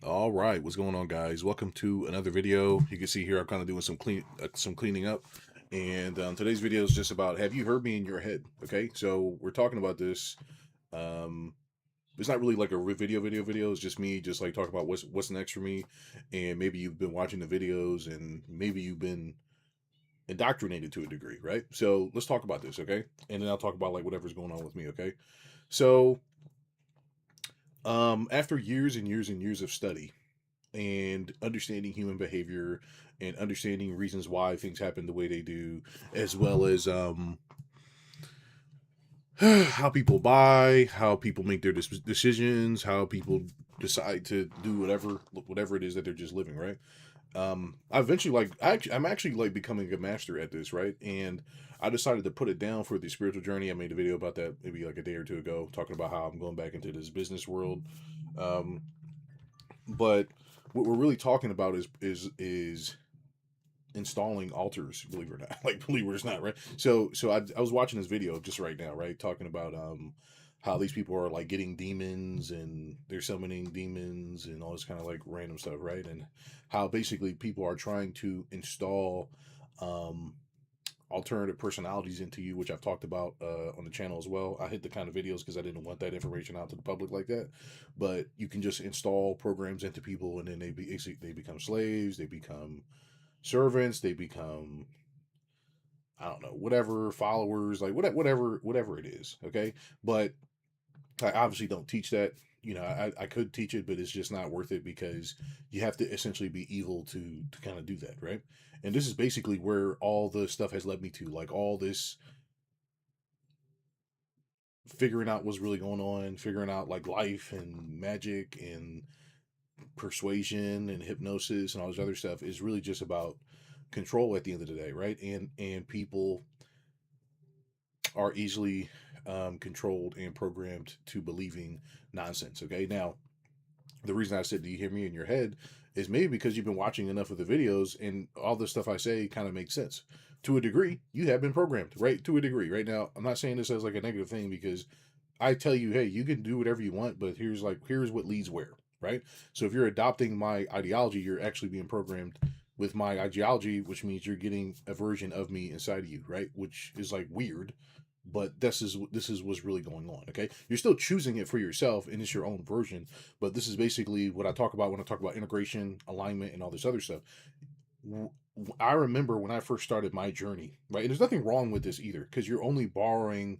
All right, what's going on, guys? Welcome to another video. You can see here I'm kind of doing some cleaning up, and today's video is just about have you heard me in your head? Okay, so we're talking about this. Um, it's not really like a video. It's just me, just like talking about what's next for me, and maybe you've been watching the videos, and maybe you've been indoctrinated to a degree, right? So let's talk about this, okay? And then I'll talk about like whatever's going on with me, okay? So after years and years and years of study and understanding human behavior and understanding reasons why things happen the way they do, as well as how people buy, how people make their decisions, how people decide to do whatever it is that they're just living, right? I eventually I'm actually like becoming a master at this, right? And I decided to put it down for the spiritual journey. I made a video about that maybe like a day or two ago, talking about how I'm going back into this business world. um but what we're really talking about is installing altars, believe it or not. Like, believe it or not, right? So I was watching this video just right now, right, talking about how these people are like getting demons and they're summoning demons and all this kind of like random stuff, right? And how basically people are trying to install um alternative personalities into you, which I've talked about on the channel as well. I hit the kind of videos because I didn't want that information out to the public like that. But you can just install programs into people, and then they become slaves, they become servants, they become, I don't know, whatever, followers, like whatever it is. Okay, but I obviously don't teach that. I could teach it, but it's just not worth it because you have to essentially be evil to kind of do that, right? And this is basically where all the stuff has led me to, like all this figuring out what's really going on, figuring out like life and magic and persuasion and hypnosis and all this other stuff is really just about control at the end of the day, right? And people are easily controlled and programmed to believing nonsense. Okay, now the reason I said, "Do you hear me in your head?" is maybe because you've been watching enough of the videos and all the stuff I say kind of makes sense. To a degree, you have been programmed, right? To a degree. Right now, I'm not saying this as like a negative thing because I tell you, hey, you can do whatever you want, but here's what leads where, right? So if you're adopting my ideology, you're actually being programmed with my ideology, which means you're getting a version of me inside of you, right? Which is like weird, but this is what's really going on. Okay, you're still choosing it for yourself, and it's your own version. But this is basically what I talk about when I talk about integration, alignment, and all this other stuff. I remember when I first started my journey, right? And there's nothing wrong with this either, because you're only borrowing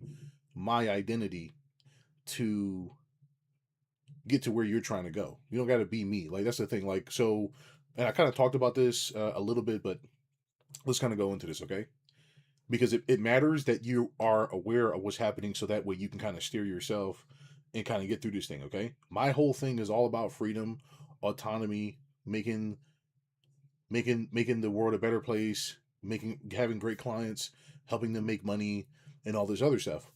my identity to get to where you're trying to go. You don't got to be me. Like, that's the thing. Like, so, and I kind of talked about this a little bit, but let's kind of go into this, okay? Because it matters that you are aware of what's happening, so that way you can kind of steer yourself and kind of get through this thing, okay? My whole thing is all about freedom, autonomy, making the world a better place, making having great clients, helping them make money, and all this other stuff.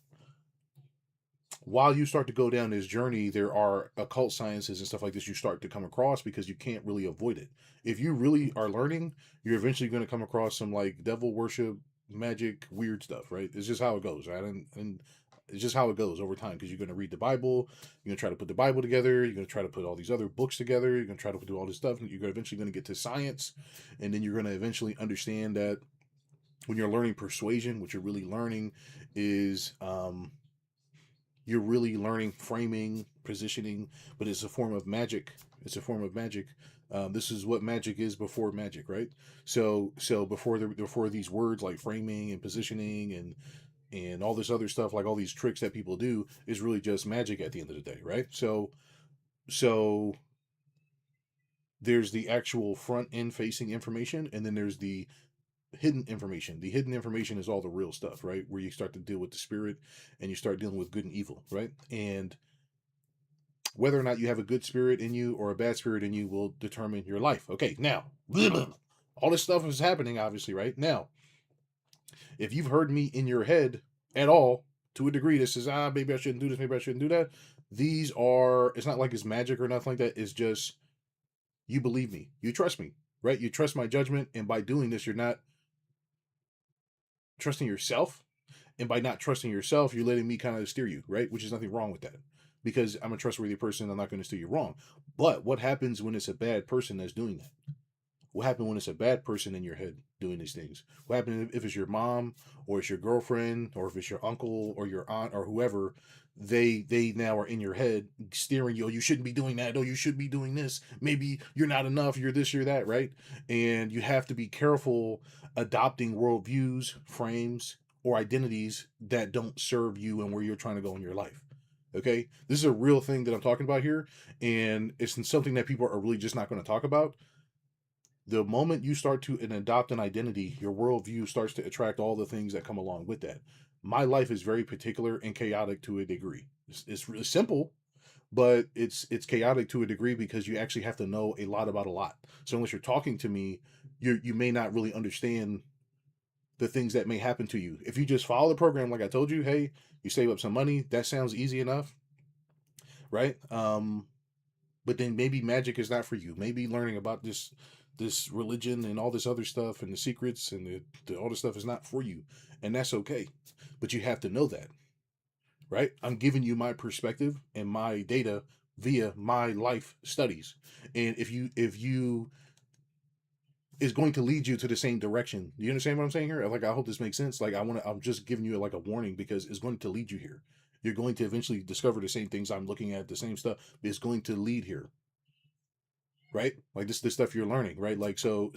While you start to go down this journey, there are occult sciences and stuff like this you start to come across because you can't really avoid it. If you really are learning, you're eventually going to come across some like devil worship, magic, weird stuff, right? It's just how it goes, right? And it's just how it goes over time because you're going to read the Bible, you're going to try to put the Bible together, you're going to try to put all these other books together, you're going to try to do all this stuff, and you're eventually going to get to science, and then you're going to eventually understand that when you're learning persuasion, what you're really learning is you're really learning framing, positioning, but it's a form of magic. It's a form of magic. This is what magic is before magic, right? So before these words like framing and positioning and all this other stuff, like all these tricks that people do, is really just magic at the end of the day, right? So there's the actual front end facing information, and then there's the hidden information. The hidden information is all the real stuff, right? Where you start to deal with the spirit and you start dealing with good and evil, right? And whether or not you have a good spirit in you or a bad spirit in you will determine your life. Okay, now, all this stuff is happening, obviously, right? Now, if you've heard me in your head at all, to a degree, that says, maybe I shouldn't do this, maybe I shouldn't do that. These are, it's not like it's magic or nothing like that. It's just, you believe me, you trust me, right? You trust my judgment. And by doing this, you're not trusting yourself. And by not trusting yourself, you're letting me kind of steer you, right? Which is nothing wrong with that, because I'm a trustworthy person. I'm not going to steer you wrong. But what happens when it's a bad person that's doing that? What happened when it's a bad person in your head doing these things? What happened if it's your mom, or it's your girlfriend, or if it's your uncle or your aunt or whoever? They now are in your head steering you. Oh, you shouldn't be doing that. Oh, you should be doing this. Maybe you're not enough. You're this, you're that, right? And you have to be careful adopting worldviews, frames, or identities that don't serve you and where you're trying to go in your life. Okay, this is a real thing that I'm talking about here, and it's something that people are really just not going to talk about. The moment you start to adopt an identity, your worldview starts to attract all the things that come along with that. My life is very particular and chaotic to a degree. It's really simple, but it's chaotic to a degree because you actually have to know a lot about a lot. So unless you're talking to me, you may not really understand the things that may happen to you. If you just follow the program, like I told you, hey, you save up some money, that sounds easy enough, right? But then maybe magic is not for you. Maybe learning about this religion and all this other stuff and the secrets and all this stuff is not for you, and that's okay. But you have to know that, right? I'm giving you my perspective and my data via my life studies, and if you is going to lead you to the same direction. Do you understand what I'm saying here? Like, I hope this makes sense. Like, I'm just giving you like a warning because it's going to lead you here. You're going to eventually discover the same things I'm looking at, the same stuff is going to lead here, right? Like this stuff you're learning, right? Like I'm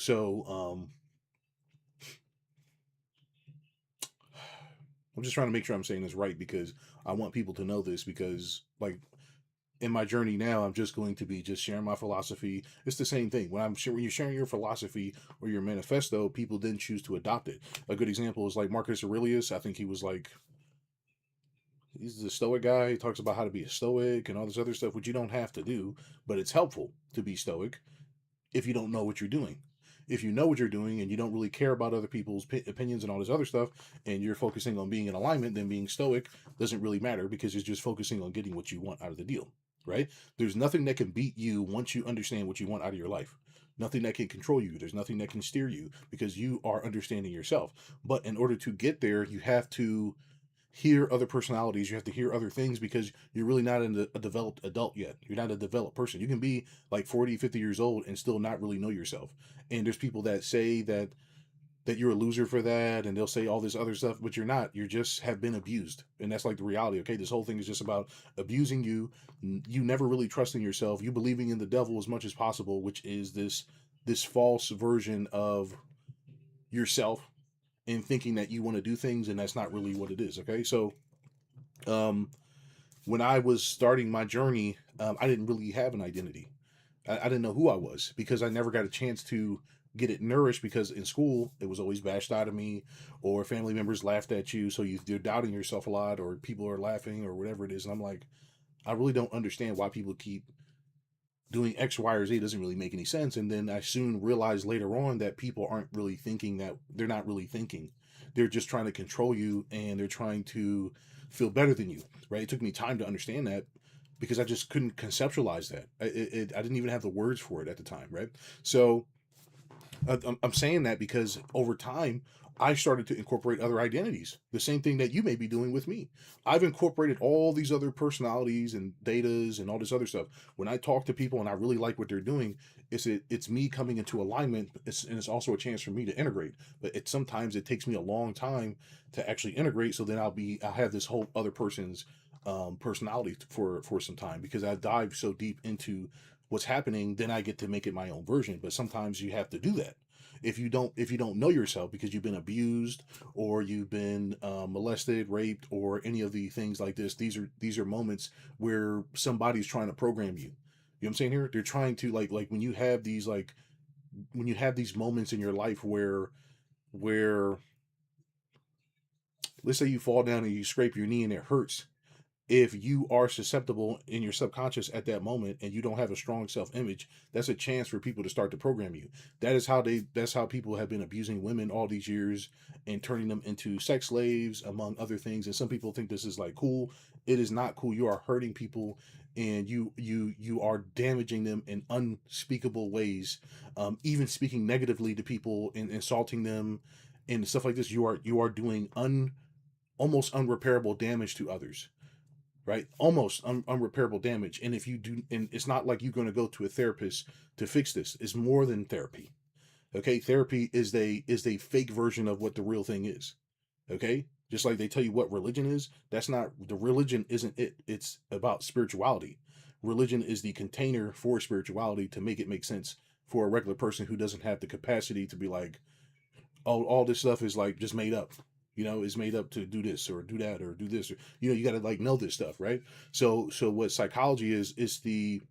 just trying to make sure I'm saying this right because I want people to know this because like in my journey now, I'm just going to be just sharing my philosophy. It's the same thing. When you're sharing your philosophy or your manifesto, people then choose to adopt it. A good example is like Marcus Aurelius. I think he's the stoic guy. He talks about how to be a stoic and all this other stuff, which you don't have to do, but it's helpful to be stoic if you don't know what you're doing. If you know what you're doing and you don't really care about other people's opinions and all this other stuff, and you're focusing on being in alignment, then being stoic doesn't really matter because you're just focusing on getting what you want out of the deal, right? There's nothing that can beat you once you understand what you want out of your life. Nothing that can control you. There's nothing that can steer you because you are understanding yourself. But in order to get there, you have to hear other personalities. You have to hear other things because you're really not a developed adult yet. You're not a developed person. You can be like 40, 50 years old and still not really know yourself. And there's people that say that you're a loser for that, and they'll say all this other stuff, but you're not. You just have been abused. And that's like the reality. Okay, this whole thing is just about abusing you. You never really trusting yourself. You believing in the devil as much as possible, which is this false version of yourself, and thinking that you want to do things and that's not really what it is. Okay, so um when I was starting my journey, I didn't really have an identity. I didn't know who I was because I never got a chance to get it nourished because in school it was always bashed out of me, or family members laughed at you, so you're doubting yourself a lot, or people are laughing or whatever it is, and I'm like, I really don't understand why people keep doing X, Y, or Z. Doesn't really make any sense. And then I soon realized later on that people aren't really thinking that they're not really thinking. They're just trying to control you and they're trying to feel better than you, right? It took me time to understand that because I just couldn't conceptualize that. I didn't even have the words for it at the time, right? So I'm saying that because over time, I started to incorporate other identities. The same thing that you may be doing with me. I've incorporated all these other personalities and datas and all this other stuff. When I talk to people and I really like what they're doing, it's me coming into alignment. And it's also a chance for me to integrate. But sometimes it takes me a long time to actually integrate. So then I'll have this whole other person's personality for some time because I dive so deep into what's happening, then I get to make it my own version. But sometimes you have to do that. If you don't know yourself because you've been abused or you've been molested, raped, or any of the things like this, these are moments where somebody's trying to program you. You know what I'm saying here? They're trying to like when you have these moments in your life where let's say you fall down and you scrape your knee and it hurts. If you are susceptible in your subconscious at that moment and you don't have a strong self-image, that's a chance for people to start to program you. That's how people have been abusing women all these years and turning them into sex slaves, among other things. And some people think this is like cool. It is not cool. You are hurting people and you are damaging them in unspeakable ways. Even speaking negatively to people and insulting them and stuff like this, you are doing almost unrepairable damage to others, right? Almost unrepairable damage. And if you do, and it's not like you're going to go to a therapist to fix this. It's more than therapy. Okay, therapy is a fake version of what the real thing is. Okay, just like they tell you what religion is, that's not the religion. Isn't it? It's about spirituality. Religion is the container for spirituality to make it make sense for a regular person who doesn't have the capacity to be like, all this stuff is like just made up. Is made up to do this or do that or do this. Or, you got to like know this stuff, right? So what psychology is the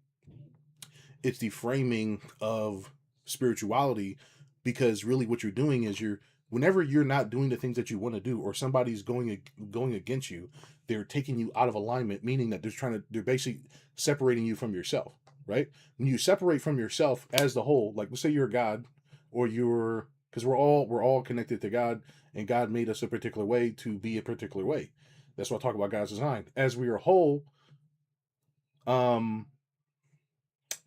it's the framing of spirituality, because really what you're doing is whenever you're not doing the things that you want to do, or somebody's going against you, they're taking you out of alignment, meaning that they're basically separating you from yourself, right? When you separate from yourself as the whole, like let's say you're a god, or you're because we're all connected to God, and God made us a particular way to be a particular way. That's what I talk about God's design. Um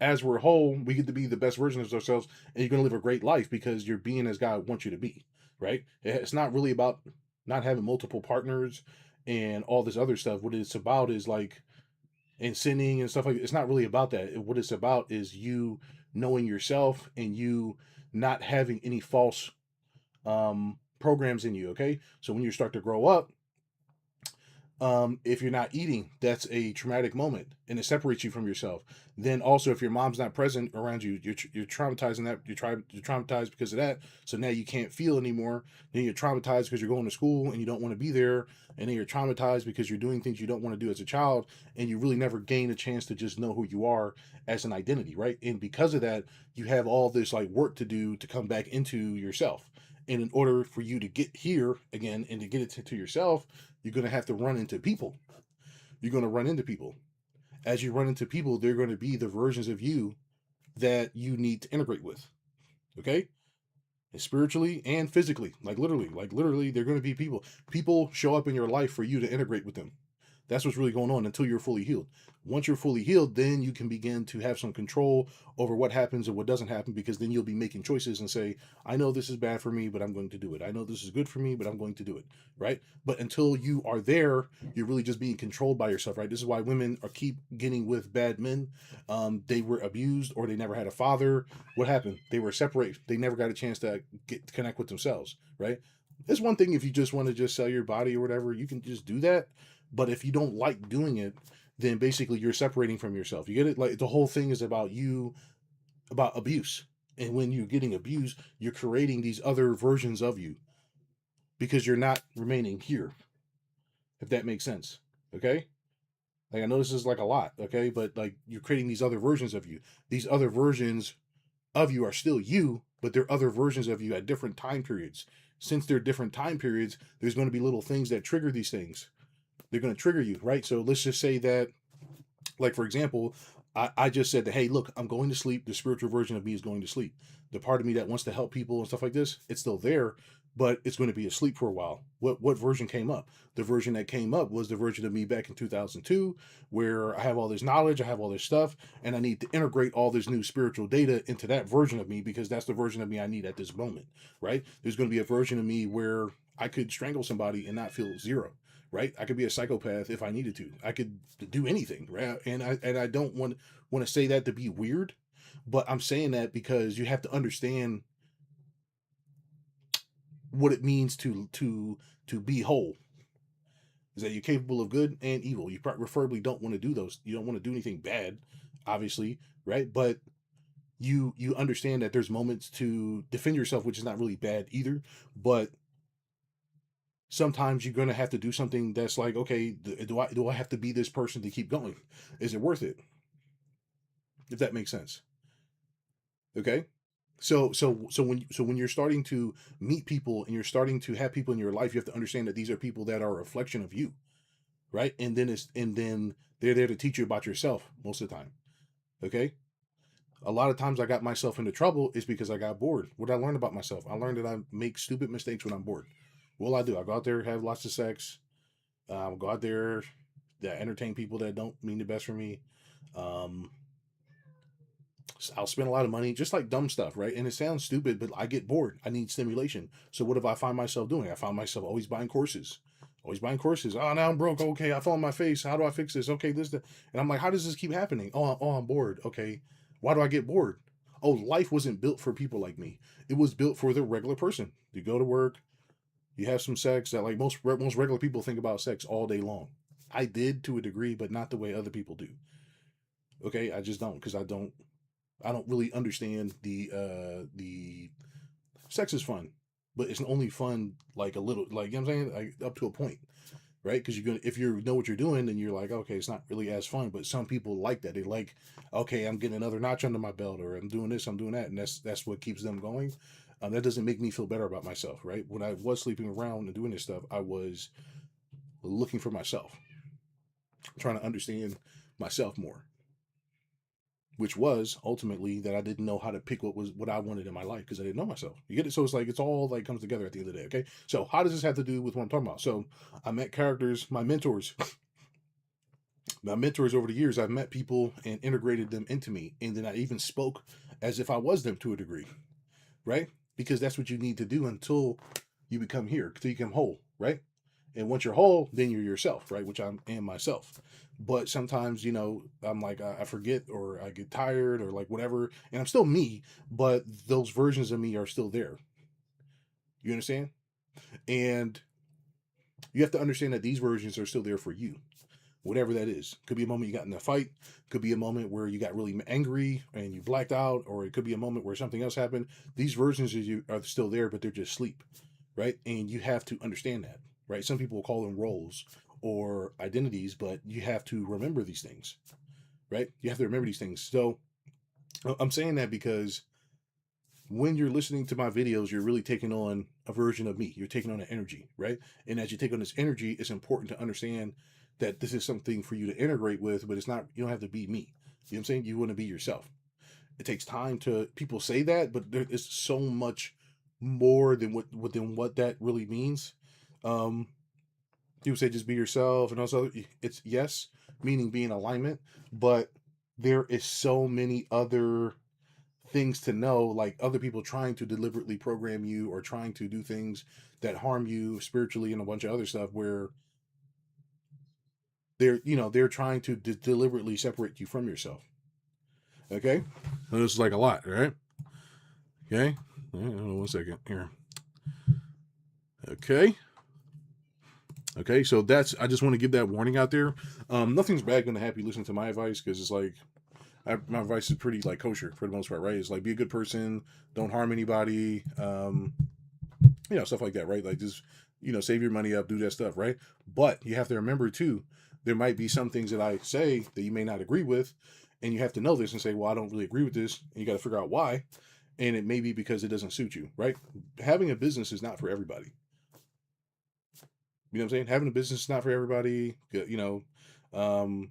as we're whole, we get to be the best version of ourselves, and you're going to live a great life because you're being as God wants you to be, right? It's not really about not having multiple partners and all this other stuff. What it's about is like, and sinning and stuff like that. It's not really about that. What it's about is you knowing yourself, and you not having any false programs in you. Okay, so when you start to grow up, if you're not eating, that's a traumatic moment, and it separates you from yourself. Then also, if your mom's not present around you, you're traumatizing that. You're traumatized because of that. So now you can't feel anymore. Then you're traumatized because you're going to school and you don't want to be there. And then you're traumatized because you're doing things you don't want to do as a child, and you really never gain a chance to just know who you are as an identity, right? And because of that, you have all this like work to do to come back into yourself. And in order for you to get here again and to get it to yourself, you're going to have to run into people. You're going to run into people. As you run into people, they're going to be the versions of you that you need to integrate with. Okay? And spiritually and physically, like literally, they're going to be people. People show up in your life for you to integrate with them. That's what's really going on until you're fully healed. Once you're fully healed, then you can begin to have some control over what happens and what doesn't happen, because then you'll be making choices and say, I know this is bad for me, but I'm going to do it. I know this is good for me, but I'm going to do it. Right? But until you are there, you're really just being controlled by yourself, right? This is why women are keep getting with bad men. They were abused, or they never had a father. What happened? They were separated. They never got a chance to connect with themselves, right? It's one thing if you just want to just sell your body or whatever, you can just do that. But if you don't like doing it, then basically you're separating from yourself. You get it? Like the whole thing is about you, about abuse. And when you're getting abused, you're creating these other versions of you because you're not remaining here, if that makes sense. Okay? Like I know this is like a lot, okay? But like you're creating these other versions of you. These other versions of you are still you, but they're other versions of you at different time periods. Since they're different time periods, there's going to be little things that trigger these things. They're going to trigger you, right? So let's just say that, like for example, I just said that, hey, look, I'm going to sleep. The spiritual version of me is going to sleep. The part of me that wants to help people and stuff like this, it's still there, but it's going to be asleep for a while. What version came up? The version that came up was the version of me back in 2002, where I have all this knowledge, I have all this stuff, and I need to integrate all this new spiritual data into that version of me, because that's the version of me I need at this moment, right? There's going to be a version of me where I could strangle somebody and not feel zero, right? I could be a psychopath if I needed to. I could do anything, right? And I don't want to say that to be weird, but I'm saying that because you have to understand what it means to be whole. Is that you're capable of good and evil. You preferably don't want to do those. You don't want to do anything bad, obviously, right? But you understand that there's moments to defend yourself, which is not really bad either, but sometimes you're going to have to do something that's like, okay, do I have to be this person to keep going? Is it worth it? If that makes sense. Okay. So when you're starting to meet people and you're starting to have people in your life, you have to understand that these are people that are a reflection of you, right? And then they're there to teach you about yourself most of the time. Okay. A lot of times I got myself into trouble is because I got bored. What did I learn about myself? I learned that I make stupid mistakes when I'm bored. What will I do? I go out there, have lots of sex, go out there, that entertain people that don't mean the best for me. Um, I'll spend a lot of money, just like dumb stuff, right? And it sounds stupid, but I get bored. I need stimulation. So what if I find myself doing? I found myself always buying courses. Always buying courses. Oh, now I'm broke. Okay, I fell on my face. How do I fix this? Okay, this, that. And I'm like, how does this keep happening? Oh, I'm bored. Okay, why do I get bored? Oh, life wasn't built for people like me. It was built for the regular person. You go to work, you have some sex. That like most regular people think about sex all day long. I did to a degree, but not the way other people do. Okay, I just don't because I don't really understand the sex is fun, but it's only fun like a little, like, you know what I'm saying, like up to a point, right? Because you're gonna, if you know what you're doing, then you're like, okay, it's not really as fun. But some people like that. They like, okay, I'm getting another notch under my belt, or I'm doing this, I'm doing that, and that's what keeps them going. That doesn't make me feel better about myself, right? When I was sleeping around and doing this stuff, I was looking for myself, trying to understand myself more, which was ultimately that I didn't know how to pick what I wanted in my life because I didn't know myself. You get it? So it's like it's all like comes together at the end of the day. Okay. So how does this have to do with what I'm talking about? So I met characters, my mentors over the years. I've met people and integrated them into me, and then I even spoke as if I was them to a degree, right? Because that's what you need to do until you become here, until you become whole, right? And once you're whole, then you're yourself, right? Which I am myself. But sometimes, I'm like, I forget or I get tired or like whatever, and I'm still me, but those versions of me are still there. You understand? And you have to understand that these versions are still there for you, whatever that is. Could be a moment you got in a fight, could be a moment where you got really angry and you blacked out, or it could be a moment where something else happened. These versions of you are still there, but they're just asleep, right? And you have to understand that, right? Some people will call them roles or identities, but you have to remember these things, right? You have to remember these things. So I'm saying that because when you're listening to my videos, you're really taking on a version of me. You're taking on an energy, right? And as you take on this energy, it's important to understand that this is something for you to integrate with, but it's not, you don't have to be me. You know what I'm saying? You want to be yourself. It takes time to, people say that, but there is so much more than what that really means. Um, People say just be yourself and also it's yes, meaning be in alignment, but there is so many other things to know, like other people trying to deliberately program you or trying to do things that harm you spiritually and a bunch of other stuff where they're trying to deliberately separate you from yourself. Okay, this is like a lot, right? Okay, one second here. Okay. Okay, so that's, I just want to give that warning out there. Nothing's bad going to happen. You listen to my advice because it's like my advice is pretty like kosher for the most part, right? It's like be a good person, don't harm anybody, stuff like that, right? Like just save your money up, do that stuff, right? But you have to remember too, there might be some things that I say that you may not agree with, and you have to know this and say, well, I don't really agree with this, and you got to figure out why, and it may be because it doesn't suit you, right? Having a business is not for everybody. You know what I'm saying? Having a business is not for everybody. Um,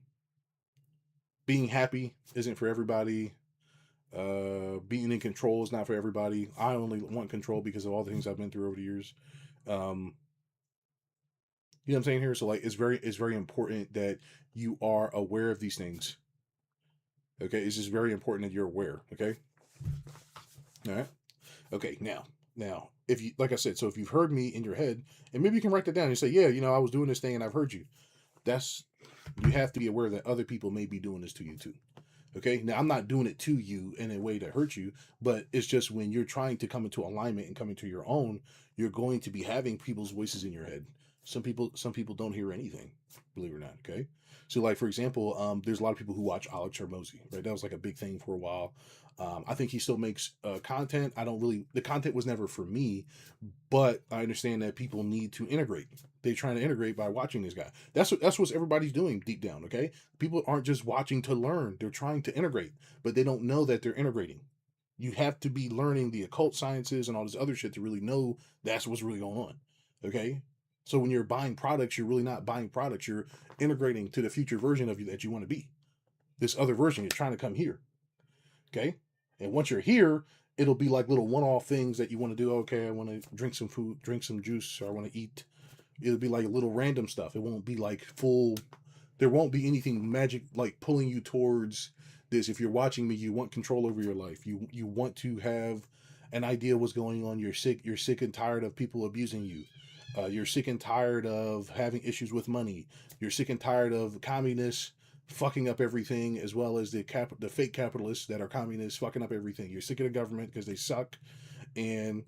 being happy isn't for everybody. Being in control is not for everybody. I only want control because of all the things I've been through over the years. Um, you know what I'm saying here? So like it's very important that you are aware of these things. Okay, it's just very important that you're aware. Okay. All right. Okay. Now, if you, like I said, so if you've heard me in your head, and maybe you can write that down and say, yeah, I was doing this thing and I've heard you. That's, you have to be aware that other people may be doing this to you too. Okay. Now I'm not doing it to you in a way to hurt you, but it's just when you're trying to come into alignment and come into your own, you're going to be having people's voices in your head. Some people don't hear anything, believe it or not. Okay. So like, for example, there's a lot of people who watch Alex Hermosi, right? That was like a big thing for a while. I think he still makes content. I don't really, the content was never for me, but I understand that people need to integrate. They're trying to integrate by watching this guy. That's what everybody's doing deep down. Okay, people aren't just watching to learn; they're trying to integrate, but they don't know that they're integrating. You have to be learning the occult sciences and all this other shit to really know that's what's really going on. Okay, so when you're buying products, you're really not buying products. You're integrating to the future version of you that you want to be. This other version, you're trying to come here. Okay. And once you're here, it'll be like little one-off things that you want to do. Okay, I want to drink some food, drink some juice, or I want to eat. It'll be like little random stuff. It won't be like full. There won't be anything magic like pulling you towards this. If you're watching me, you want control over your life. You want to have an idea what's going on. You're sick. You're sick and tired of people abusing you. You're sick and tired of having issues with money. You're sick and tired of communists fucking up everything, as well as the fake capitalists that are communists fucking up everything. You're sick of the government because they suck, and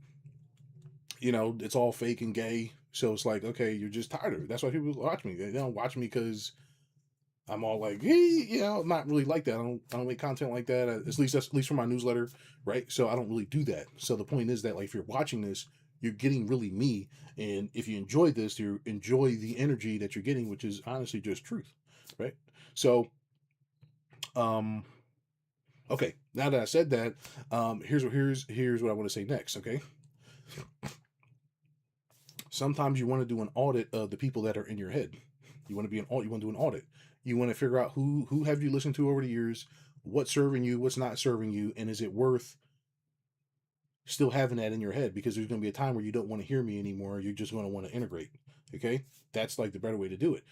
it's all fake and gay. So it's like, okay, you're just tired of it. That's why people watch me. They don't watch me because I'm all like, hey, not really like that. I don't make content like that. At least for my newsletter, right? So I don't really do that. So the point is that, like, if you're watching this, you're getting really me, and if you enjoy this, you enjoy the energy that you're getting, which is honestly just truth, right? So, um, okay, now that I said that, here's what I want to say next. Okay, sometimes you want to do an audit of the people that are in your head. You want to you want to do an audit. You want to figure out who have you listened to over the years, what's serving you, what's not serving you, and is it worth still having that in your head? Because there's going to be a time where you don't want to hear me anymore. You're just going to want to integrate. Okay, that's like the better way to do it.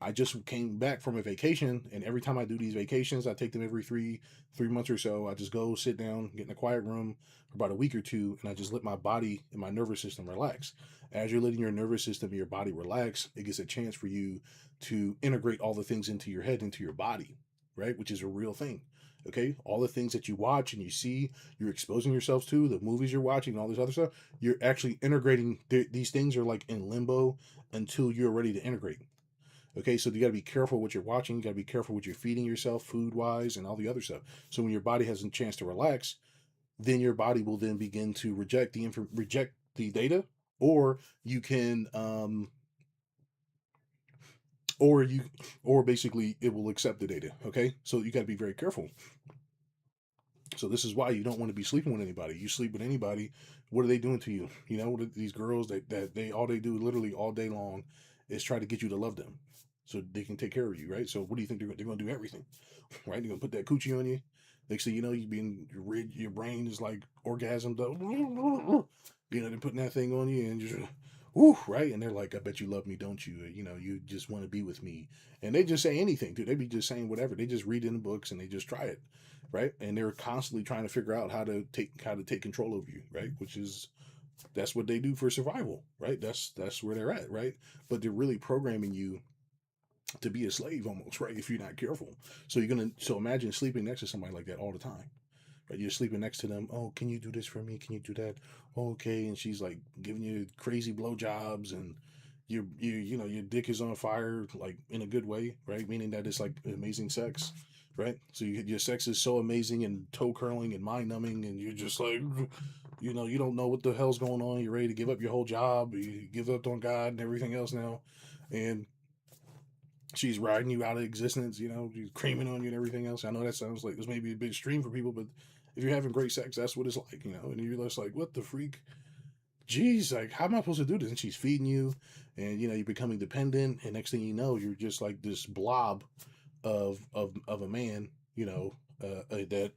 I just came back from a vacation, and every time I do these vacations, I take them every three months or so. I just go sit down, get in a quiet room for about a week or two, and I just let my body and my nervous system relax. As you're letting your nervous system and your body relax, it gets a chance for you to integrate all the things into your head, into your body, right? Which is a real thing. Okay, all the things that you watch and you see, you're exposing yourselves to, the movies you're watching, and all this other stuff. You're actually integrating. These things are like in limbo until you're ready to integrate. Okay, so you got to be careful what you're watching. You got to be careful what you're feeding yourself, food wise, and all the other stuff. So when your body has a chance to relax, then your body will then begin to reject the data, or you can, or you, or basically it will accept the data. Okay, so you got to be very careful. So this is why you don't want to be sleeping with anybody. You sleep with anybody, what are they doing to you? What are these girls that they all they do literally all day long is try to get you to love them, so they can take care of you, right? So what do you think they're going to do everything, right? They're going to put that coochie on you. Next thing you know, your brain is like orgasmed up. They're putting that thing on you and just, whoo, right? And they're like, I bet you love me, don't you? You just want to be with me. And they just say anything, dude. They be just saying whatever. They just read in the books and they just try it, right? And they're constantly trying to figure out how to take control over you, right? Which is that's what they do for survival, right? That's where they're at, right? But they're really programming you to be a slave almost, right? If you're not careful. So imagine sleeping next to somebody like that all the time. Right? You're sleeping next to them. Oh, can you do this for me? Can you do that? Okay. And she's like giving you crazy blowjobs, and your dick is on fire, like in a good way, right? Meaning that it's like amazing sex, right? So your sex is so amazing and toe curling and mind numbing, and you're just like, you don't know what the hell's going on. You're ready to give up your whole job. You give up on God and everything else now, and she's riding you out of existence, she's creaming on you and everything else. I know that sounds like this may be a bit extreme for people, but if you're having great sex, that's what it's like, and you're just like, what the freak? Jeez, like, how am I supposed to do this? And she's feeding you, and you're becoming dependent, and next thing you know, you're just like this blob of a man, that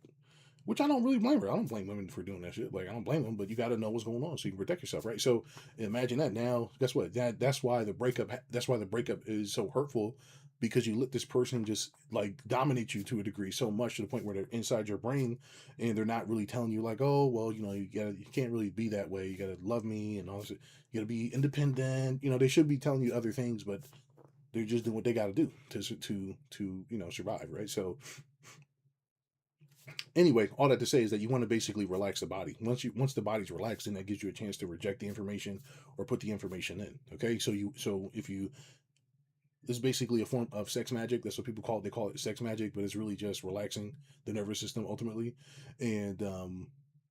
which I don't really blame her. I don't blame women for doing that shit. Like, I don't blame them, but you got to know what's going on so you can protect yourself, right? So imagine that. Now, guess what? That's why the breakup. That's why the breakup is so hurtful, because you let this person just like dominate you to a degree so much to the point where they're inside your brain, and they're not really telling you like, oh well, you can't really be that way. You gotta love me and all this. You gotta be independent. They should be telling you other things, but they're just doing what they got to do to survive, right? So anyway, all that to say is that you want to basically relax the body. Once the body's relaxed, then that gives you a chance to reject the information or put the information in. Okay, so if you this is basically a form of sex magic. That's what people call it. They call it sex magic, but it's really just relaxing the nervous system ultimately. And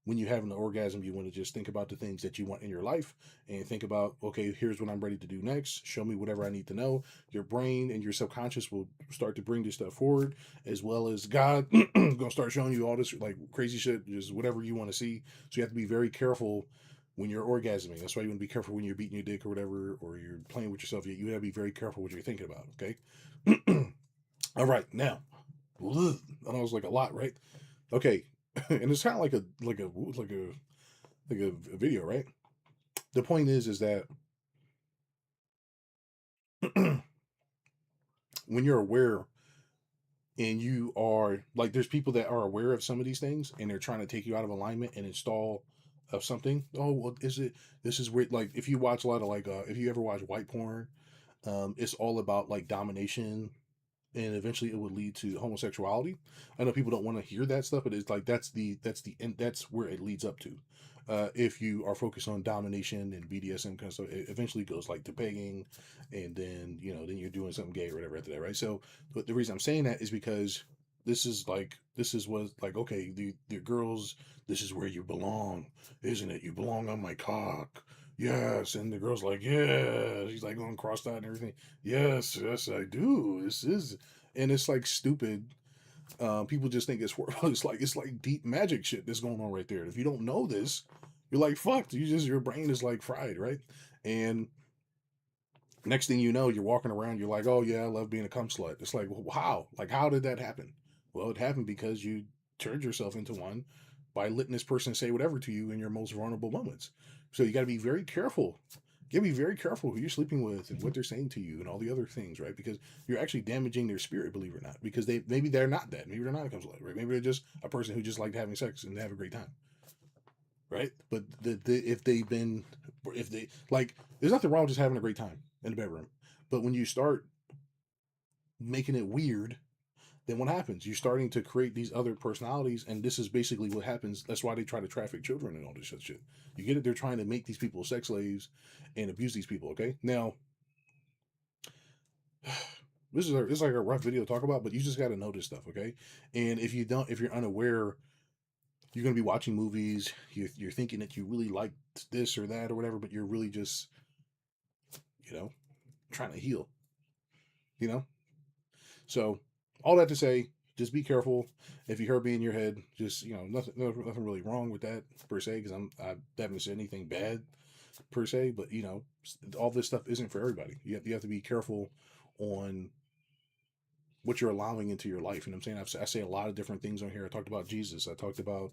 when you have an orgasm, you want to just think about the things that you want in your life and think about, okay, here's what I'm ready to do next. Show me whatever I need to know. Your brain and your subconscious will start to bring this stuff forward, as well as God gonna start showing you all this like crazy shit, just whatever you want to see. So you have to be very careful when you're orgasming. That's why you want to be careful when you're beating your dick or whatever, or you're playing with yourself. You got to be very careful what you're thinking about. Okay. All right. Now, I know it's like a lot, right? Okay. And it's kind of like a video, right? The point is that when you're aware and you are like, there's people that are aware of some of these things and they're trying to take you out of alignment and install of something. Oh, well, is it? This is where, like, if you watch a lot of, like, if you ever watch white porn, it's all about like domination, and eventually it would lead to homosexuality. I know people don't want to hear that stuff, but it's like that's the end. That's where it leads up to. If you are focused on domination and BDSM kind of stuff, it eventually goes like to pegging, and then then you're doing something gay or whatever after that, right? So, but the reason I'm saying that is because this is what, like, okay, the girls, this is where you belong, isn't it? You belong on my cock. Yes, and the girl's like, yeah, she's like going cross-eyed and everything. Yes, yes, I do. This is, and it's like stupid. People just think it's horrible. It's like deep magic shit that's going on right there. If you don't know this, you're like fucked. Your brain is like fried, right? And next thing you know, you're walking around. You're like, oh yeah, I love being a cum slut. It's like, well, how? Like, how did that happen? Well, it happened because you turned yourself into one by letting this person say whatever to you in your most vulnerable moments. So you got to be very careful. You got to be very careful who you're sleeping with and what they're saying to you and all the other things, right? Because you're actually damaging their spirit, believe it or not. Because maybe they're not that. Maybe they're not a cum slut, right? Maybe they're just a person who just liked having sex and have a great time, right? But if they like, there's nothing wrong with just having a great time in the bedroom. But when you start making it weird, then what happens? You're starting to create these other personalities, and this is basically what happens. That's why they try to traffic children and all this shit. You get it? They're trying to make these people sex slaves and abuse these people. Okay, now this is like a rough video to talk about, but you just got to know this stuff. Okay, and if you don't, if you're unaware, you're going to be watching movies. You're thinking that you really like this or that or whatever, but you're really just you know trying to heal. You know, so all that to say, just be careful. If you heard me in your head, just nothing really wrong with that per se, because I haven't said anything bad per se, but all this stuff isn't for everybody. You have to be careful on what you're allowing into your life. You know what I'm saying? I say a lot of different things on here. I talked about Jesus. I talked about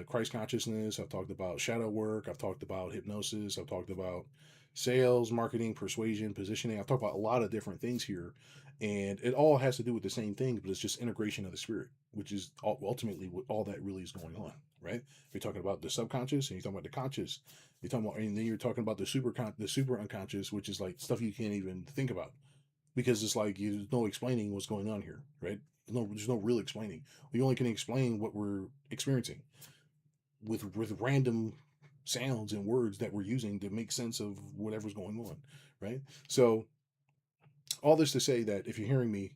Christ consciousness. I've talked about shadow work. I've talked about hypnosis. I've talked about sales, marketing, persuasion, positioning. I've talked about a lot of different things here. And it all has to do with the same thing, but it's just integration of the spirit, which is ultimately what all that really is going on, right? If you're talking about the subconscious and you're talking about the conscious, you're talking about, and then you're talking about the super unconscious, which is like stuff you can't even think about, because it's like there's no explaining what's going on here, right? There's no real explaining. We only can explain what we're experiencing with random sounds and words that we're using to make sense of whatever's going on, right? So all this to say that if you're hearing me,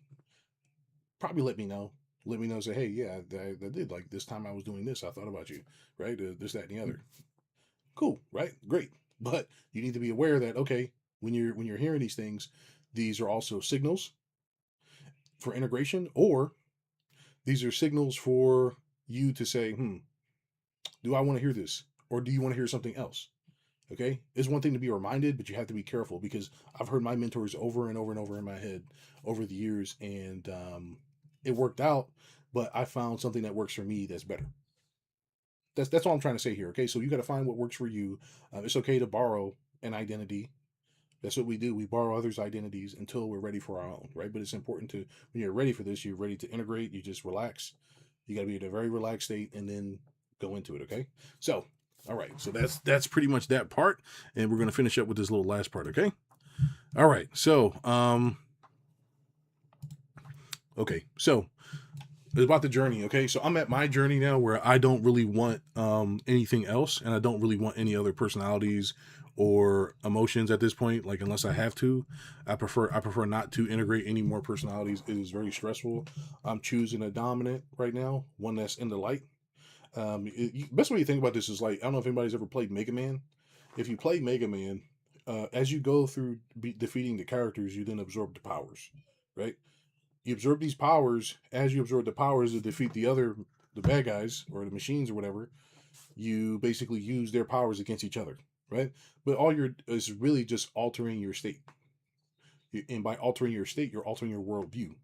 probably let me know. Let me know. Say, hey, yeah, I did, like, this time I was doing this. I thought about you, right? This, that, and the other. Cool, right? Great. But you need to be aware that, okay, when you're hearing these things, these are also signals for integration, or these are signals for you to say, do I want to hear this? Or do you want to hear something else? Okay. It's one thing to be reminded, but you have to be careful, because I've heard my mentors over and over and over in my head over the years, and it worked out, but I found something that works for me that's better. That's all I'm trying to say here. Okay. So you got to find what works for you. It's okay to borrow an identity. That's what we do. We borrow others' identities until we're ready for our own, right? But it's important to, when you're ready for this, you're ready to integrate. You just relax. You got to be in a very relaxed state and then go into it. Okay. So, all right. So that's pretty much that part, and we're gonna finish up with this little last part. Okay. All right. So, okay. So it's about the journey. Okay. So I'm at my journey now where I don't really want anything else, and I don't really want any other personalities or emotions at this point. Like, unless I have to, I prefer not to integrate any more personalities. It is very stressful. I'm choosing a dominant right now, one that's in the light. Best way you think about this is, like, I don't know if anybody's ever played Mega Man. If you play Mega Man, as you go through defeating the characters, you then absorb the powers, right? You absorb these powers. As you absorb the powers to defeat the bad guys or the machines or whatever, you basically use their powers against each other, right? But all you're is really just altering your state. And by altering your state, you're altering your worldview.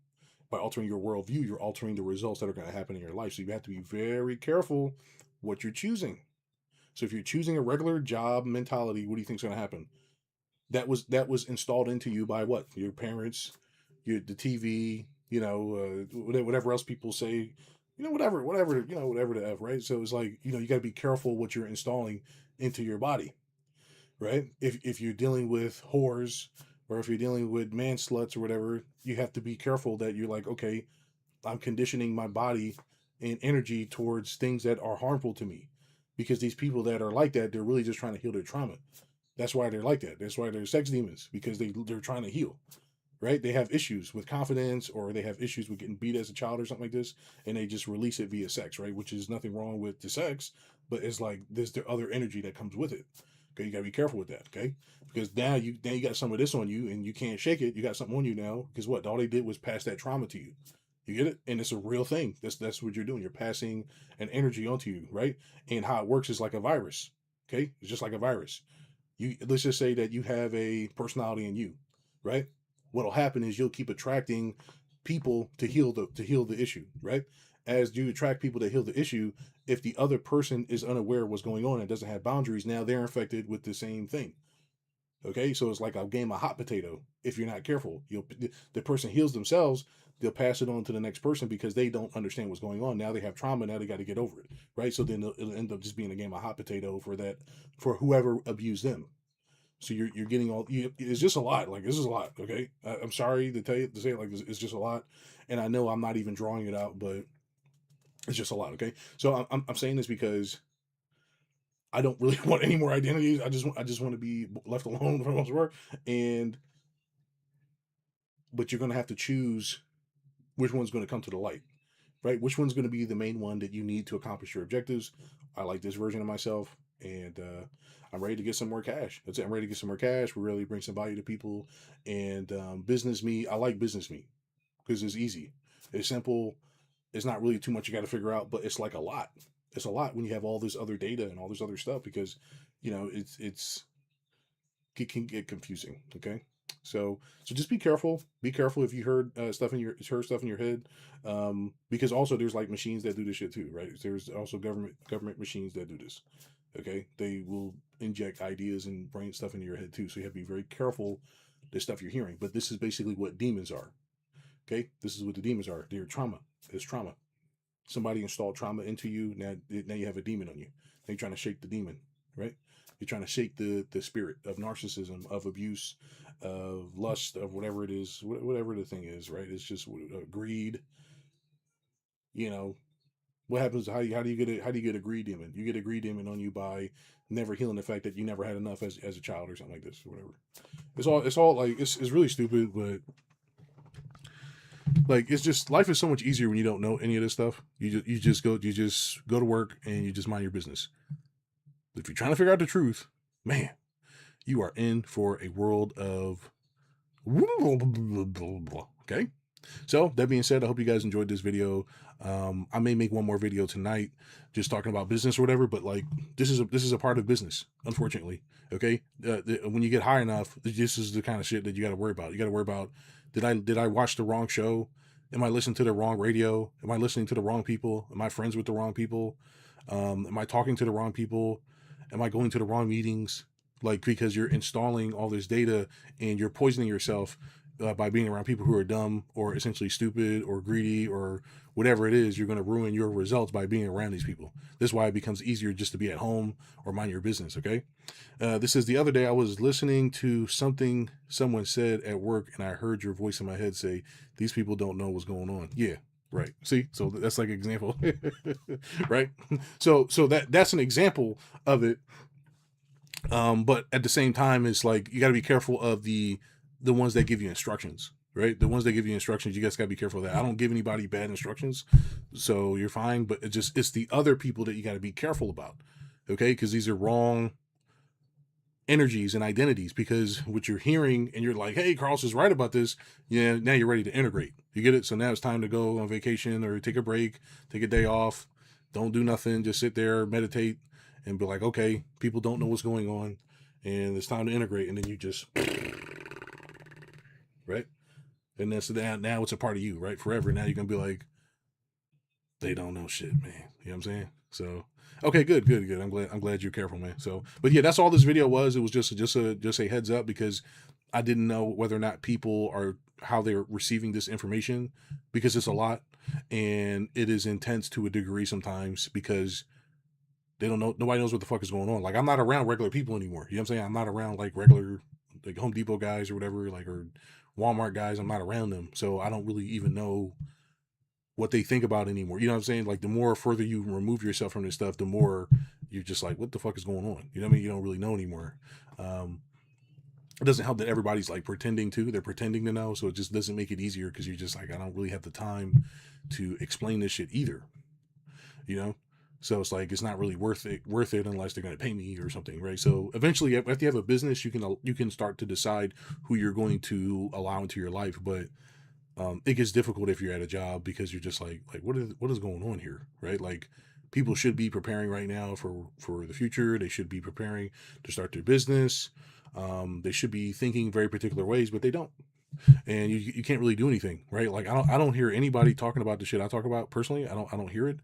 By altering your worldview, you're altering the results that are going to happen in your life. So you have to be very careful what you're choosing. So if you're choosing a regular job mentality, what do you think is going to happen? That was installed into you by what? Your parents, the TV, whatever else people say. whatever the F, right? So it's like, you got to be careful what you're installing into your body, right? If you're dealing with whores, or if you're dealing with man sluts or whatever, you have to be careful that you're like, okay, I'm conditioning my body and energy towards things that are harmful to me, because these people that are like that, they're really just trying to heal their trauma. That's why they're like that. That's why they're sex demons, because they're trying to heal, right? They have issues with confidence, or they have issues with getting beat as a child or something like this, and they just release it via sex, right? Which is nothing wrong with the sex, but it's like there's the other energy that comes with it. Okay, you gotta be careful with that. Okay, because now you got some of this on you, and you can't shake it. You got something on you now, because what all they did was pass that trauma to you. You get it, and it's a real thing. That's what you're doing. You're passing an energy onto you, right? And how it works is like a virus. Okay, it's just like a virus. Let's just say that you have a personality in you, right? What'll happen is you'll keep attracting people to heal the issue, right? As you attract people to heal the issue, if the other person is unaware of what's going on and doesn't have boundaries, now they're infected with the same thing. Okay, so it's like a game of hot potato. If you're not careful, the person heals themselves, they'll pass it on to the next person because they don't understand what's going on. Now they have trauma. Now they got to get over it, right? So then it'll end up just being a game of hot potato for whoever abused them. So you're getting it's just a lot. Like, this is a lot. Okay, I'm sorry to say it like this. It's just a lot, and I know I'm not even drawing it out, but it's just a lot. Okay, so I'm saying this because I don't really want any more identities. I just want to be left alone for the most part, and but you're going to have to choose which one's going to come to the light, right? Which one's going to be the main one that you need to accomplish your objectives. I like this version of myself, and I'm ready to get some more cash. That's it. I'm ready to get some more cash. We really bring some value to people, and business me. I like business me because it's easy, it's simple. It's not really too much you got to figure out, but it's like a lot. It's a lot when you have all this other data and all this other stuff, because it can get confusing. Okay, so just be careful. Be careful if you heard stuff in your head, because also there's like machines that do this shit too, right? There's also government machines that do this. Okay, they will inject ideas and brain stuff into your head too, so you have to be very careful the stuff you're hearing. But this is basically what demons are. Okay, this is what the demons are. They're trauma. It's trauma. Somebody installed trauma into you. Now you have a demon on you. They're trying to shake the demon, right? You're trying to shake the spirit of narcissism, of abuse, of lust, of whatever it is, whatever the thing is, right? It's just greed. You know what happens? How do you get a greed demon? You get a greed demon on you by never healing the fact that you never had enough as a child or something like this or whatever. It's all like it's really stupid, but like, it's just, life is so much easier when you don't know any of this stuff. You just go to work and you just mind your business. If you're trying to figure out the truth, man, you are in for a world of okay. So that being said, I hope you guys enjoyed this video. I may make one more video tonight, just talking about business or whatever. But like, this is a part of business, unfortunately. Okay, when you get high enough, this is the kind of shit that you got to worry about. You got to worry about, did I watch the wrong show? Am I listening to the wrong radio? Am I listening to the wrong people? Am I friends with the wrong people? Am I talking to the wrong people? Am I going to the wrong meetings? Like, because you're installing all this data and you're poisoning yourself by being around people who are dumb or essentially stupid or greedy or whatever it is. You're going to ruin your results by being around these people. This is why it becomes easier just to be at home or mind your business. Okay. This is the other day I was listening to something someone said at work, and I heard your voice in my head say, these people don't know what's going on. Yeah. Right. See, so that's like an example, right? So that's an example of it. But at the same time, it's like, you got to be careful of the ones that give you instructions, right? The ones that give you instructions, you guys got to be careful of that. I don't give anybody bad instructions, so you're fine. But it's the other people that you got to be careful about, okay? Because these are wrong energies and identities. Because what you're hearing, and you're like, hey, Carlos is right about this. Yeah, now you're ready to integrate. You get it? So now it's time to go on vacation or take a break, take a day off. Don't do nothing. Just sit there, meditate, and be like, okay, people don't know what's going on, and it's time to integrate. And then you just, right? And then so now it's a part of you, right? Forever. Now you're gonna be like, they don't know shit, man. You know what I'm saying? So, okay, good. I'm glad you're careful, man. So, but yeah, that's all this video was. It was just a heads up, because I didn't know whether or not people are, how they're receiving this information, because it's a lot. and it is intense to a degree sometimes because they don't know, nobody knows what the fuck is going on. Like, I'm not around regular people anymore. You know what I'm saying? I'm not around like regular, like Home Depot guys or whatever, like, or Walmart guys. I'm not around them. So I don't really even know what they think about anymore. You know what I'm saying? Like, the more further you remove yourself from this stuff, the more you're just like, what the fuck is going on? You know what I mean? You don't really know anymore. It doesn't help that everybody's like pretending to, they're pretending to know. So it just doesn't make it easier because you're just like, I don't really have the time to explain this shit either, you know? So it's like, it's not really worth it unless they're going to pay me or something. Right. So eventually after you have a business, you can start to decide who you're going to allow into your life. But it gets difficult if you're at a job because you're just like what is going on here, right? Like, people should be preparing right now for the future. They should be preparing to start their business. They should be thinking very particular ways, but they don't, and you can't really do anything, right? Like, I don't hear anybody talking about the shit I talk about personally. I don't hear it.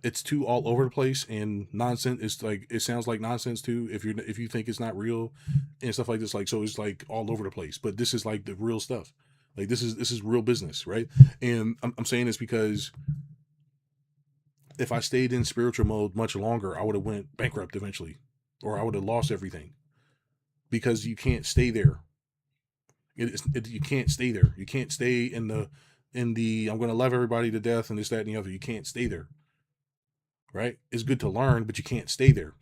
It's too all over the place and nonsense. It's like, it sounds like nonsense too if you think it's not real and stuff like this. Like, so it's like all over the place, but this is like the real stuff. Like, this is real business, right? And I'm saying this because if I stayed in spiritual mode much longer, I would have went bankrupt eventually, or I would have lost everything, because you can't stay there. You can't stay there. You can't stay in the I'm going to love everybody to death and this, that, and the other. You can't stay there, right? It's good to learn, but you can't stay there,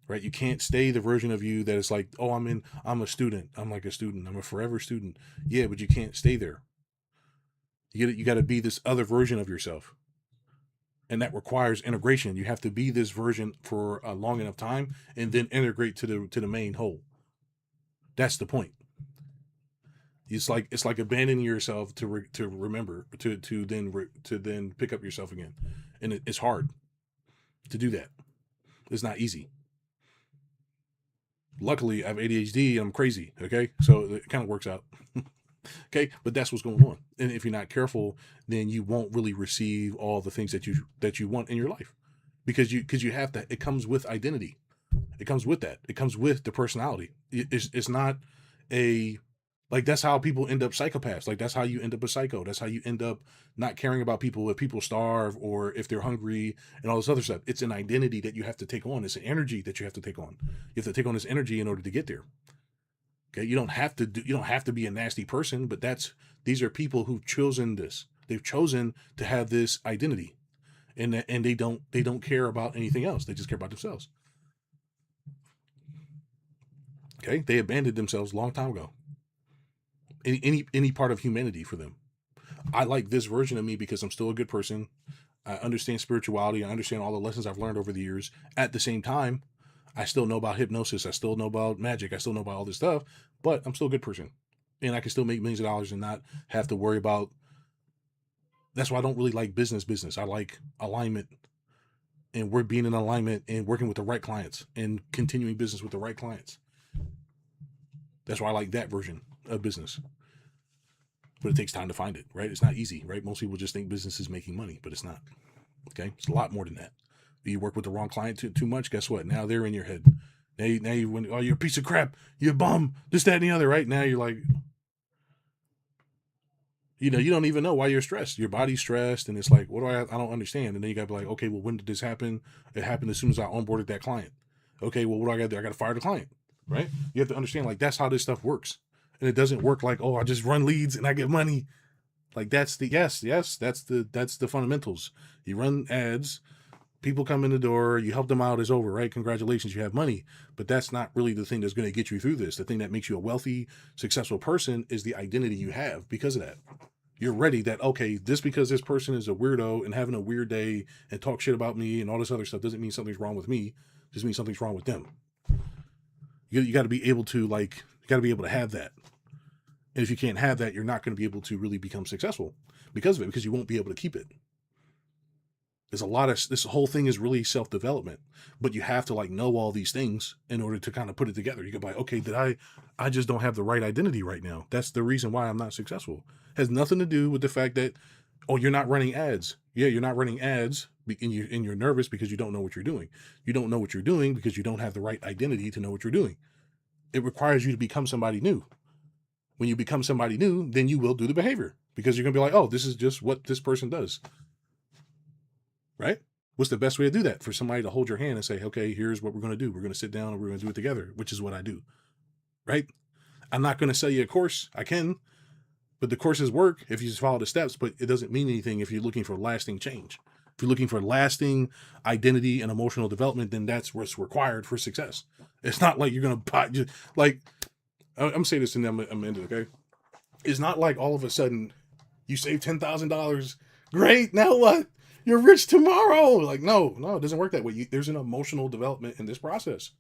right? You can't stay the version of you that is like, oh, I'm a student. I'm like a student. I'm a forever student. Yeah, but you can't stay there. You got to be this other version of yourself, and that requires integration. You have to be this version for a long enough time, and then integrate to the main whole. That's the point. It's like abandoning yourself to remember to then pick up yourself again, and it's hard to do that. It's not easy. Luckily, I have ADHD and I'm crazy. Okay, so it kind of works out. Okay, but that's what's going on, and if you're not careful, then you won't really receive all the things that you want in your life, because you have to. It comes with identity. It comes with that. It comes with the personality. It's not a, like, that's how people end up psychopaths. Like, that's how you end up a psycho. That's how you end up not caring about people if people starve or if they're hungry and all this other stuff. It's an identity that you have to take on. It's an energy that you have to take on. You have to take on this energy in order to get there. Okay, you don't have to be a nasty person, but these are people who've chosen this. They've chosen to have this identity, and they don't care about anything else. They just care about themselves. Okay, they abandoned themselves a long time ago. Any part of humanity for them. I like this version of me because I'm still a good person. I understand spirituality. I understand all the lessons I've learned over the years. At the same time, I still know about hypnosis. I still know about magic. I still know about all this stuff, but I'm still a good person. And I can still make millions of dollars and not have to worry about. That's why I don't really like business. I like alignment, and we're being in alignment and working with the right clients and continuing business with the right clients. That's why I like that version of business. But it takes time to find it, right? It's not easy, right? Most people just think business is making money, but it's not. Okay, it's a lot more than that. You work with the wrong client too much, guess what? Now they're in your head. Now you went, oh, you're a piece of crap, you're a bum, this, that, and the other, right? Now you're like, you don't even know why you're stressed. Your body's stressed, and it's like, what do I don't understand. And then you gotta be like, okay, well, when did this happen? It happened as soon as I onboarded that client. Okay, well, what do I gotta do? I gotta fire the client, right? You have to understand, like, that's how this stuff works. And it doesn't work like, oh, I just run leads and I get money. Like, that's the yes, that's the fundamentals. You run ads, people come in the door, you help them out, is over, right? Congratulations, you have money. But that's not really the thing that's going to get you through this. The thing that makes you a wealthy, successful person is the identity you have because of that. You're ready that, okay, just because this person is a weirdo and having a weird day and talk shit about me and all this other stuff doesn't mean something's wrong with me. It just means something's wrong with them. You got to be able to, like, you got to be able to have that. And if you can't have that, you're not going to be able to really become successful because of it, because you won't be able to keep it. There's a lot of, this whole thing is really self-development, but you have to, like, know all these things in order to kind of put it together. You go by, okay, I just don't have the right identity right now. That's the reason why I'm not successful. It has nothing to do with the fact that, oh, you're not running ads. Yeah, you're not running ads and you're nervous because you don't know what you're doing. You don't know what you're doing because you don't have the right identity to know what you're doing. It requires you to become somebody new. When you become somebody new, then you will do the behavior. because you're gonna be like, oh, this is just what this person does, right? What's the best way to do that? For somebody to hold your hand and say, okay, here's what we're gonna do. We're gonna sit down and we're gonna do it together, which is what I do, right? I'm not gonna sell you a course. I can, but the courses work if you just follow the steps, but it doesn't mean anything if you're looking for lasting change. If you're looking for lasting identity and emotional development, then that's what's required for success. It's not like you're going to buy, just, like, I'm going to say this and then I'm going to end it, okay? It's not like all of a sudden you save $10,000. Great, now what? You're rich tomorrow. Like, no, it doesn't work that way. There's an emotional development in this process.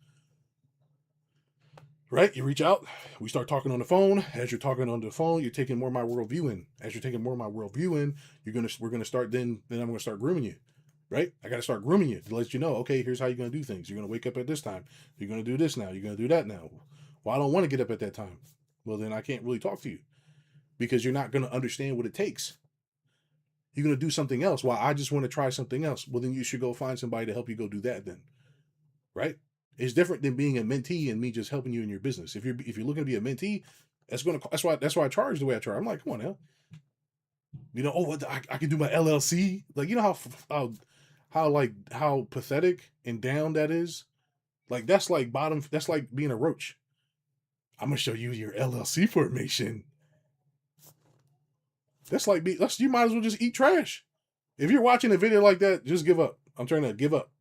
Right? You reach out, we start talking on the phone. As you're talking on the phone, you're taking more of my worldview in. As you're taking more of my worldview in, we're gonna start then I'm gonna start grooming you. Right? I gotta start grooming you to let you know, okay, here's how you're gonna do things. You're gonna wake up at this time. You're gonna do this now. You're gonna do that now. Well, I don't want to get up at that time. Well, then I can't really talk to you because you're not gonna understand what it takes. You're gonna do something else. Well, I just want to try something else. Well, then you should go find somebody to help you go do that then. Right? It's different than being a mentee and me just helping you in your business. If you're looking to be a mentee, that's why I charge the way I charge. I'm like, come on now, I can do my LLC. Like, you know how pathetic and down that is. Like, that's like bottom. That's like being a roach. I'm gonna show you your LLC formation. That's like you might as well just eat trash. If you're watching a video like that, just give up. I'm trying to give up.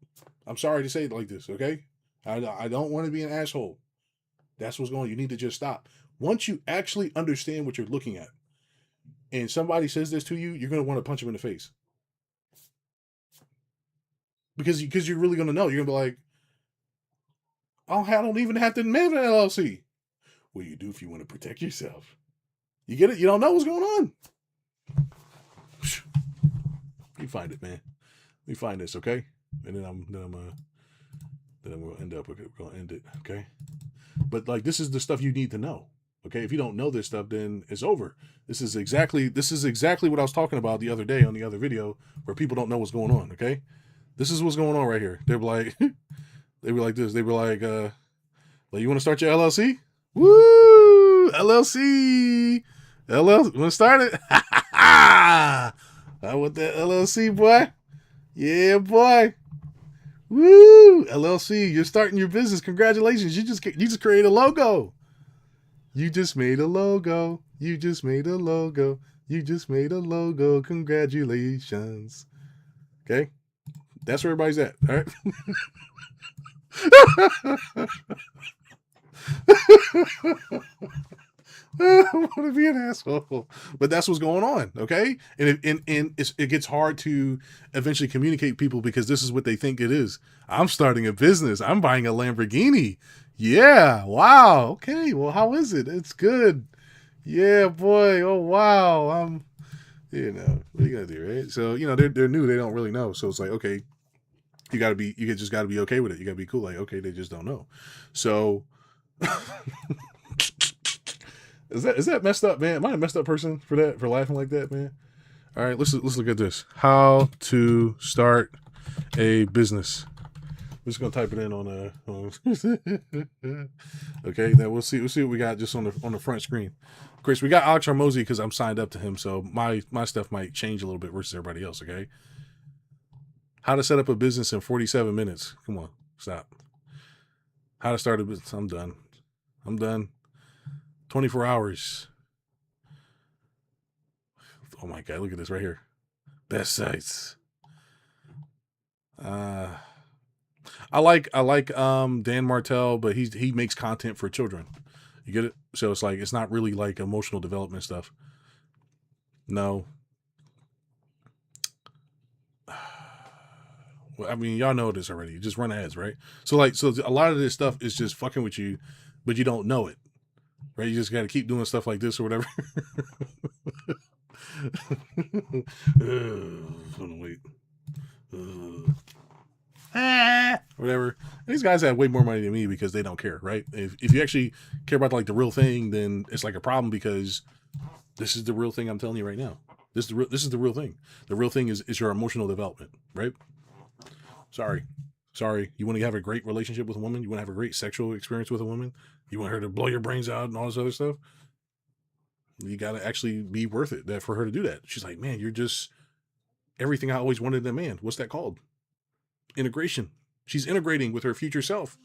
I'm sorry to say it like this, okay? I don't want to be an asshole. That's what's going on. You need to just stop. Once you actually understand what you're looking at, and somebody says this to you, you're going to want to punch them in the face. Because you're really going to know. You're going to be like, oh, I don't even have to admit an LLC. Well, you do if you want to protect yourself. You get it? You don't know what's going on. You find it, man. We find this, okay? And then I'm going to end up. Okay, we're going to end it, okay? But like, this is the stuff you need to know. Okay, if you don't know this stuff, then it's over. This is exactly what I was talking about the other day on the other video, where people don't know what's going on. Okay, this is what's going on right here. They were like, they were like this. They were like, you want to start your LLC? Woo, LLC, LLC. Want to start it? I want that LLC, boy. Yeah, boy. Woo, LLC. You're starting your business. Congratulations. You just created a logo. You just made a logo. You just made a logo. You just made a logo. Congratulations. Okay? That's where everybody's at. All right? I want to be an asshole. But that's what's going on. Okay? And it gets hard to eventually communicate people because this is what they think it is. I'm starting a business. I'm buying a Lamborghini. Yeah. Wow. Okay. Well, how is it? It's good. Yeah, boy. Oh, wow. What are you gonna do, right? So, they're new. They don't really know. So it's like, okay, you just gotta be okay with it. You gotta be cool. Like, okay, they just don't know. So is that messed up, man? Am I a messed up person for laughing like that, man? All right, let's look at this. How to start a business. We're just gonna type it in on okay, then we'll see what we got just on the front screen. Of course, we got Alex Hormozy because I'm signed up to him, so my stuff might change a little bit versus everybody else. Okay, how to set up a business in 47 minutes. Come on, stop. How to start a business. I'm done. 24 hours. Oh my god, look at this right here. Best sites. I like Dan Martell, but he makes content for children. You get it? So it's like, it's not really like emotional development stuff. No. Well, I mean, y'all know this already. You just run ads, right? So a lot of this stuff is just fucking with you, but you don't know it, right? You just got to keep doing stuff like this or whatever. Wait. Whatever. These guys have way more money than me because they don't care, right? If you actually care about like the real thing, then it's like a problem because this is the real thing I'm telling you right now. This is the real thing. The real thing is your emotional development, right? Sorry. You want to have a great relationship with a woman? You want to have a great sexual experience with a woman? You want her to blow your brains out and all this other stuff? You got to actually be worth it that for her to do that. She's like, man, you're just everything I always wanted in a man. What's that called? Integration. She's integrating with her future self.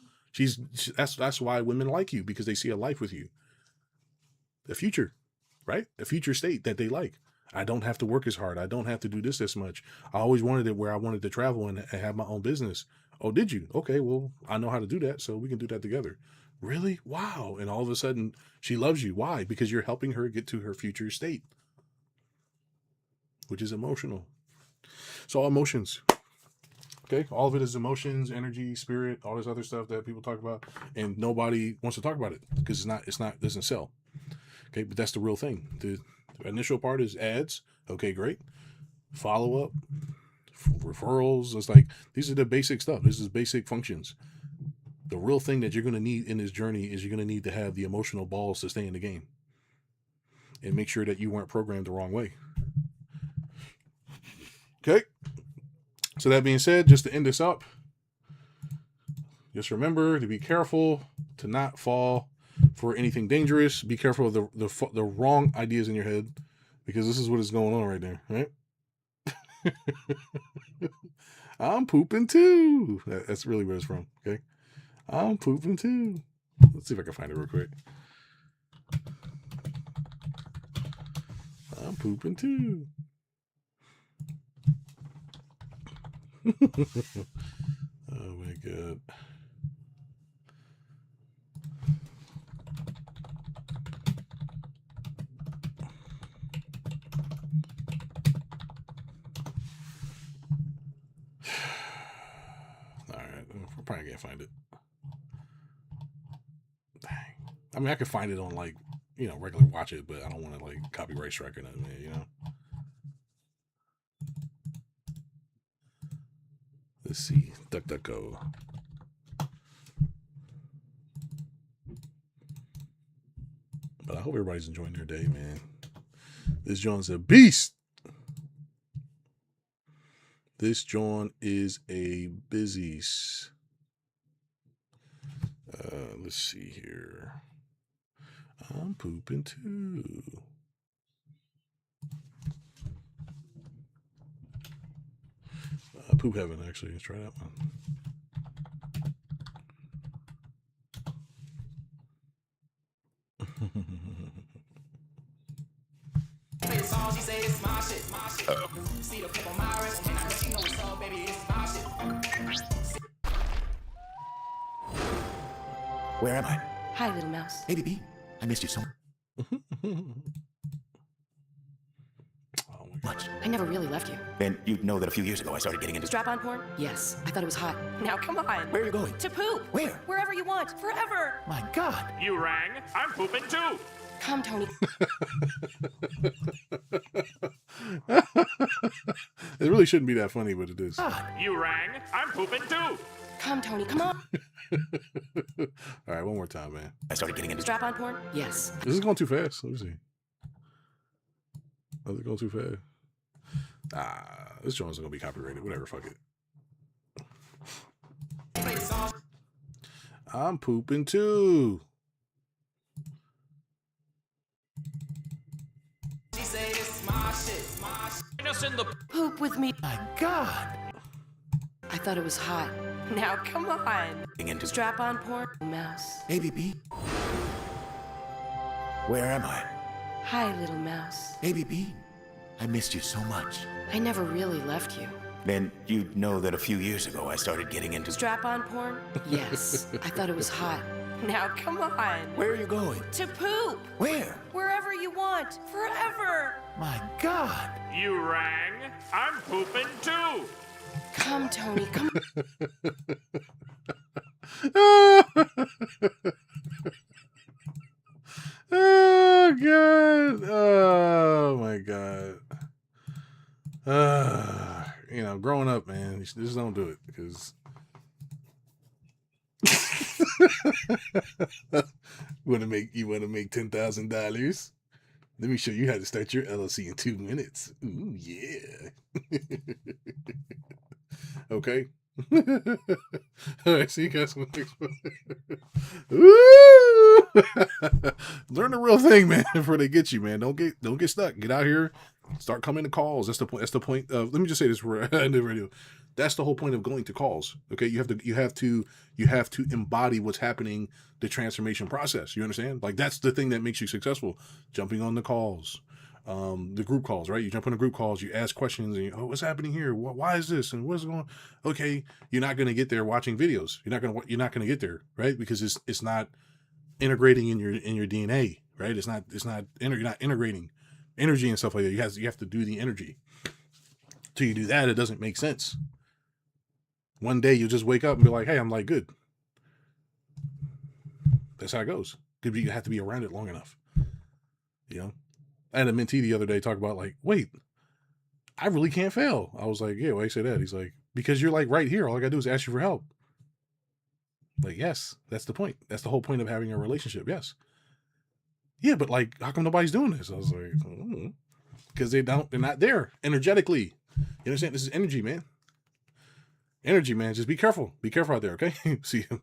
That's why women like you, because they see a life with you. The future, right? A future state that they like. I don't have to work as hard. I don't have to do this much. I always wanted it where I wanted to travel and have my own business. Oh, did you? Okay, well, I know how to do that, so we can do that together. Really? Wow. And all of a sudden, she loves you. Why? Because you're helping her get to her future state, which is emotional. So emotions. Okay, all of it is emotions, energy, spirit, all this other stuff that people talk about, and nobody wants to talk about it because it doesn't sell. Okay, but that's the real thing. The initial part is ads. Okay, great. Follow up, referrals. It's like these are the basic stuff. This is basic functions. The real thing that you're going to need in this journey is you're going to need to have the emotional balls to stay in the game and make sure that you weren't programmed the wrong way. Okay. So that being said, just to end this up, just remember to be careful to not fall for anything dangerous. Be careful of the wrong ideas in your head, because this is what is going on right there, right? I'm pooping too. That's really where it's from. Okay. I'm pooping too. Let's see if I can find it real quick. I'm pooping too. Oh my God. All right, we're probably gonna find it. Dang. I mean, I could find it on like, regular watch it, but I don't want to like copyright strike or nothing, Let's see. DuckDuckGo. But I hope everybody's enjoying their day, man. This John's a beast. This John is a busies. Let's see here. I'm pooping too. Poop heaven, actually. Let's try that one. Where am I? Hi, little mouse. Hey, baby. I missed you so much. I never really left you. Then you'd know that a few years ago I started getting into Strap-on porn? Yes. I thought it was hot. Now come on. Where are you going? To poop. Where? Wherever you want. Forever. My God. You rang. I'm pooping too. Come, Tony. It really shouldn't be that funny, but it is. God. You rang. I'm pooping too. Come, Tony. Come on. All right, one more time, man. I started getting into Strap-on porn? Yes. This is going too fast. Let me see. Oh, is it going too fast? This joint's gonna be copyrighted. Whatever, fuck it. I'm pooping too. Poop with me. My God. I thought it was hot. Now come on. Getting into Strap-on porn? Mouse. Hey, baby. Where am I? Hi, little mouse. Hey, baby. I missed you so much. I never really left you. Then you'd know that a few years ago I started getting into Strap-on porn? Yes. I thought it was hot. Now come on. Where are you going? To poop. Where? Wherever you want. Forever. My God. You rang. I'm pooping too. Come, Tony. Come. Oh God. Oh my God. Growing up, man, just don't do it, because you want to make $10,000. Let me show you how to start your LLC in 2 minutes. Ooh, yeah. Okay. All right, see you guys on the next one. Woo! Learn the real thing, man, before they get you, man. Don't get stuck. Get out here, start coming to calls. That's the point. That's the point of. Let me just say this for I never do. That's the whole point of going to calls. Okay, you have to embody what's happening, the transformation process. You understand? Like that's the thing that makes you successful. Jumping on the calls, the group calls, right? You jump on the group calls, you ask questions, and what's happening here? Why is this? And what's going on? Okay, you're not going to get there watching videos. You're not going to get there, right? Because it's not integrating in your DNA, right? You're not integrating energy and stuff like that. You have to do the energy. Till you do that, it doesn't make sense. One day you'll just wake up and be like, hey, I'm like, good. That's how it goes. You have to be around it long enough. You know? I had a mentee the other day talk about like, wait, I really can't fail. I was like, yeah, why you say that? He's like, because you're like right here. All I gotta do is ask you for help. Like, yes, that's the point. That's the whole point of having a relationship. Yes. Yeah, but like, how come nobody's doing this? I was like, because they're not there energetically. You understand? This is energy, man. Energy, man. Just be careful. Be careful out there, okay? See you.